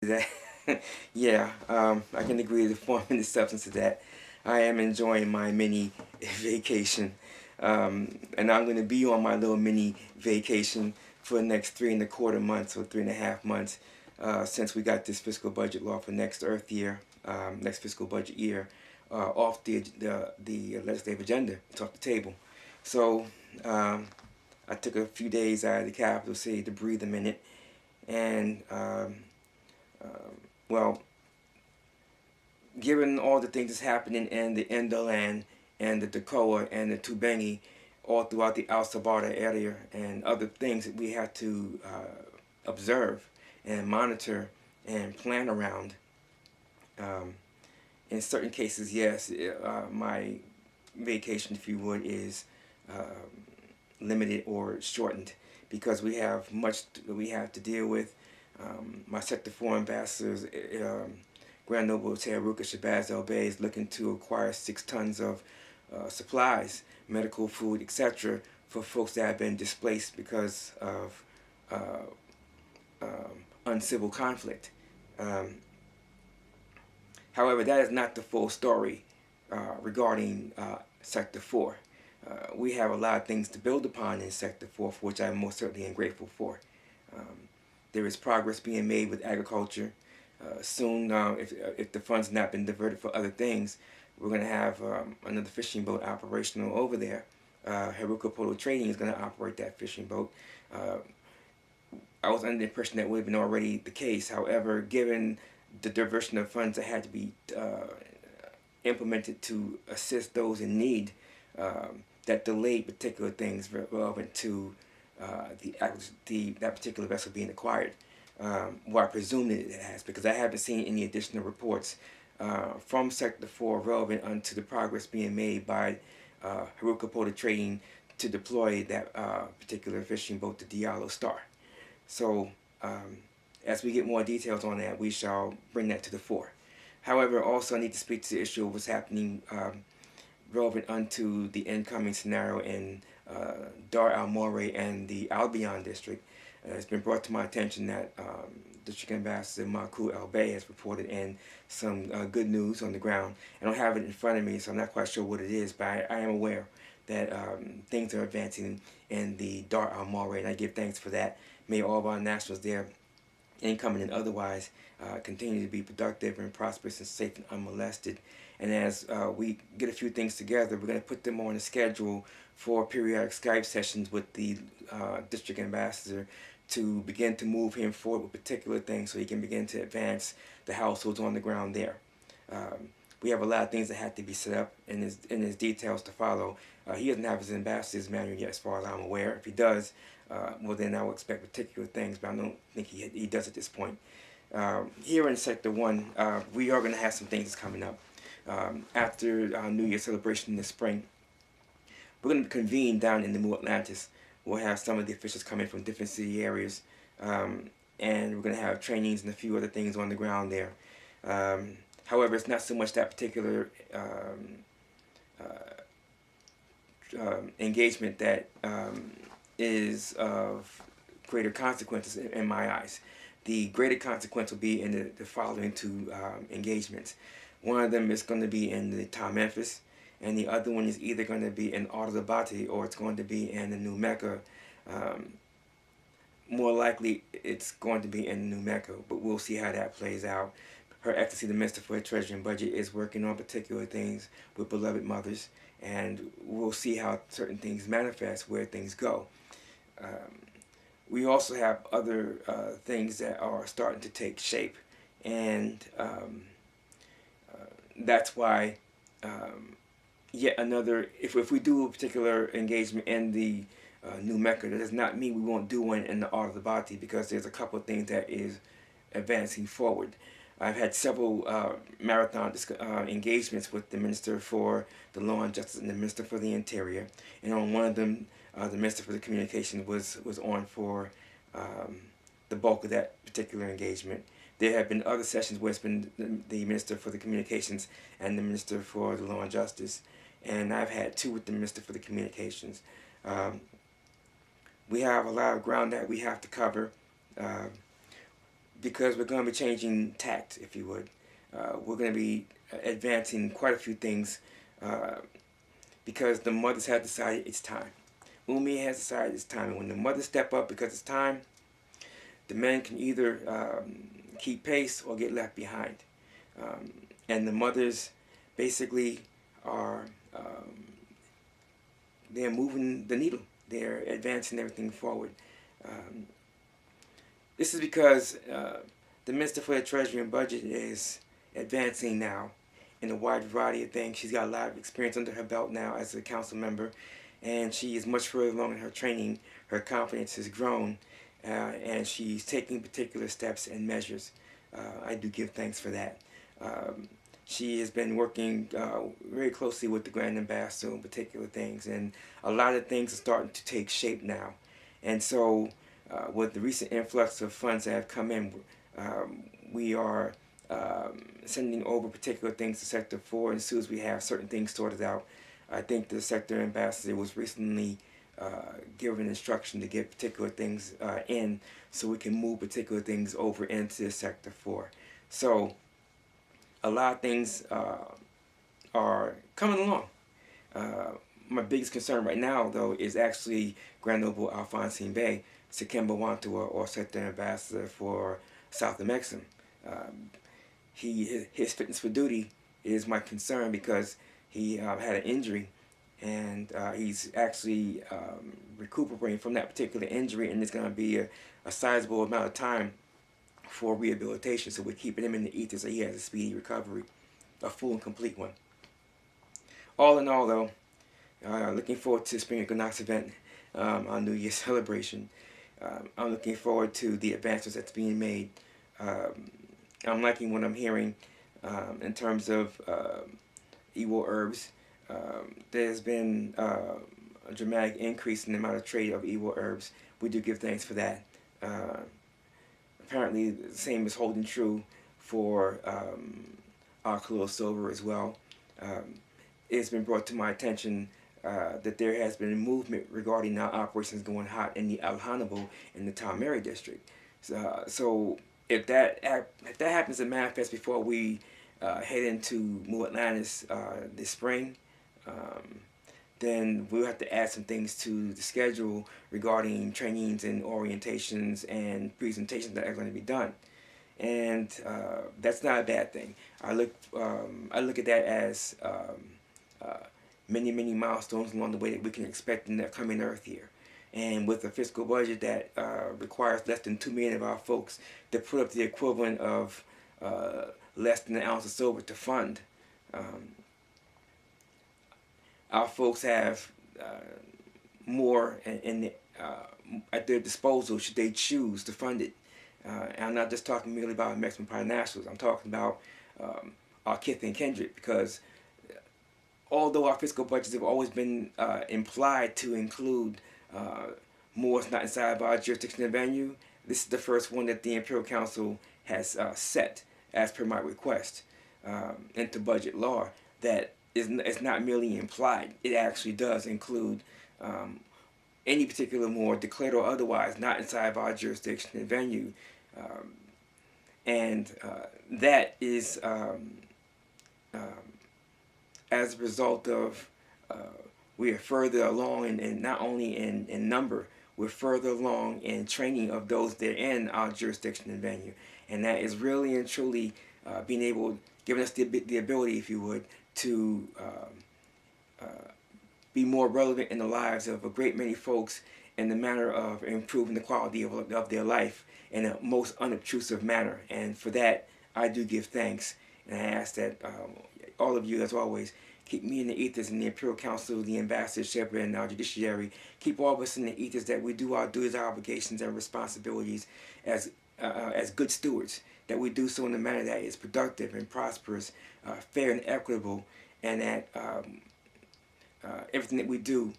that. Yeah, I can agree with the form and the substance of that. I am enjoying my mini vacation. And I'm going to be on my little mini vacation for the next 3¼ months or 3½ months since we got this fiscal budget law for next Earth year, next fiscal budget year, off the legislative agenda. It's off the table. So I took a few days out of the capital city to breathe a minute, and well, given all the things that's happening in the Indoland and the Dakoa and the Tubangi, all throughout the Al Sabata area, and other things that we have to observe and monitor and plan around. In certain cases, yes, my vacation, if you would, is limited or shortened because we have much that we have to deal with. My Sector 4 ambassadors, Grand Noble Teharuka Shabazz El Bey, is looking to acquire 6 tons of supplies, medical, food, etc., for folks that have been displaced because of uncivil conflict. However, that is not the full story regarding Sector 4. We have a lot of things to build upon in Sector 4, for which I most certainly am grateful for. There is progress being made with agriculture. Soon, if the funds have not been diverted for other things, we're going to have another fishing boat operational over there. Haruka Polo Trading is going to operate that fishing boat. I was under the impression that would have been already the case. However, given the diversion of funds that had to be implemented to assist those in need, that delayed particular things relevant to that particular vessel being acquired. Well, I presume that it has, because I haven't seen any additional reports from Sector 4 relevant unto the progress being made by Haruka Polo Trading to deploy that particular fishing boat, the Diallo Star. So, as we get more details on that, we shall bring that to the fore. However, also I need to speak to the issue of what's happening relevant unto the incoming scenario in Dar al-Moray and the Albion district. It's been brought to my attention that District Ambassador Maku El-Bey has reported in some good news on the ground. I don't have it in front of me, so I'm not quite sure what it is, but I am aware that things are advancing in the Dar al-Moray, and I give thanks for that. May all of our nationals there, incoming and otherwise, continue to be productive and prosperous and safe and unmolested. And as we get a few things together, we're going to put them on a schedule for periodic Skype sessions with the district ambassador to begin to move him forward with particular things so he can begin to advance the households on the ground there. We have a lot of things that have to be set up and his details to follow. He doesn't have his ambassador's manual yet, as far as I'm aware. If he does, well, then I will expect particular things, but I don't think he does at this point. Here in Sector 1, we are going to have some things coming up. After our New Year celebration this spring, we're going to convene down in the New Atlantis. We'll have some of the officials coming from different city areas, and we're going to have trainings and a few other things on the ground there. However, it's not so much that particular engagement that is of greater consequences in my eyes. The greater consequence will be in the following 2 engagements. One of them is going to be in the Ta Memphis, and the other one is either going to be in Ardabati or it's going to be in the New Mecca. More likely, it's going to be in New Mecca, but we'll see how that plays out. Her Excellency, the Minister for Treasury and Budget, is working on particular things with beloved mothers, and we'll see how certain things manifest, where things go. We also have other things that are starting to take shape, and that's why yet another, if we do a particular engagement in the New Mecca, that does not mean we won't do one in the Ardabati, because there's a couple of things that is advancing forward. I've had several marathon engagements with the Minister for the Law and Justice and the Minister for the Interior, and on one of them, the Minister for the Communications was on for the bulk of that particular engagement. There have been other sessions where it's been the Minister for the Communications and the Minister for the Law and Justice, and I've had 2 with the Minister for the Communications. We have a lot of ground that we have to cover. because we're going to be changing tact, if you would. We're going to be advancing quite a few things because the mothers have decided it's time. Wombman has decided it's time. And when the mothers step up because it's time, the men can either keep pace or get left behind. And the mothers basically are, they're moving the needle. They're advancing everything forward. This is because the Minister for the Treasury and Budget is advancing now in a wide variety of things. She's got a lot of experience under her belt now as a council member, and she is much further along in her training. Her confidence has grown, and she's taking particular steps and measures. I do give thanks for that. She has been working very closely with the Grand Ambassador on particular things, and a lot of things are starting to take shape now. And so with the recent influx of funds that have come in, we are sending over particular things to Sector 4, and as soon as we have certain things sorted out, I think the Sector Ambassador was recently given instruction to get particular things in so we can move particular things over into Sector 4. So a lot of things are coming along. My biggest concern right now, though, is actually Grand Noble Alphonsine Bey, Sekemba Wantua, or Sector Ambassador for South Amexem. His fitness for duty is my concern because he had an injury, and he's actually recuperating from that particular injury, and it's going to be a sizable amount of time for rehabilitation, so we're keeping him in the ether so he has a speedy recovery, a full and complete one. All in all, though, looking forward to the Spring Equinox event on New Year's celebration. I'm looking forward to the advancements that's being made. I'm liking what I'm hearing in terms of Ewo herbs. There's been a dramatic increase in the amount of trade of Ewo herbs. We do give thanks for that. Apparently the same is holding true for alkyl silver as well. It's been brought to my attention that there has been a movement regarding now operations going hot in the Alhanabo in the Talmeri district. So if that happens to manifest before we head into Moor Atlantis this spring, then we'll have to add some things to the schedule regarding trainings and orientations and presentations that are going to be done. And that's not a bad thing. I look at that as many milestones along the way that we can expect in the coming Earth year. And with a fiscal budget that requires less than 2 million of our folks to put up the equivalent of less than an ounce of silver to fund, our folks have more at their disposal should they choose to fund it. And I'm not just talking merely about Amexem-Moor-Empire nationals. I'm talking about our kith and kindred, because although our fiscal budgets have always been implied to include Moors not inside of our jurisdiction and venue, this is the first one that the Imperial-Council has set, as per my request, into budget law, that it's not merely implied. It actually does include any particular Moor, declared or otherwise, not inside of our jurisdiction and venue. And that is as a result of we are further along in not only in number, we're further along in training of those that are in our jurisdiction and venue. And that is really and truly being able, giving us the ability, if you would, to be more relevant in the lives of a great many folks in the manner of improving the quality of their life in a most unobtrusive manner. And for that, I do give thanks. And I ask that all of you, as always, keep me in the ethers, in the Imperial Council, the ambassadorship, and our judiciary. Keep all of us in the ethers that we do our duties, our obligations, and responsibilities as good stewards, that we do so in a manner that is productive and prosperous, fair and equitable, and that everything that we do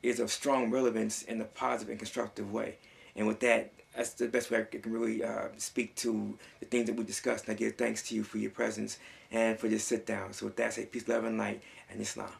is of strong relevance in a positive and constructive way. And with that, that's the best way I can really speak to the things that we discussed. And I give thanks to you for your presence and for this sit down. So with that, I say peace, love, and light, and Islam.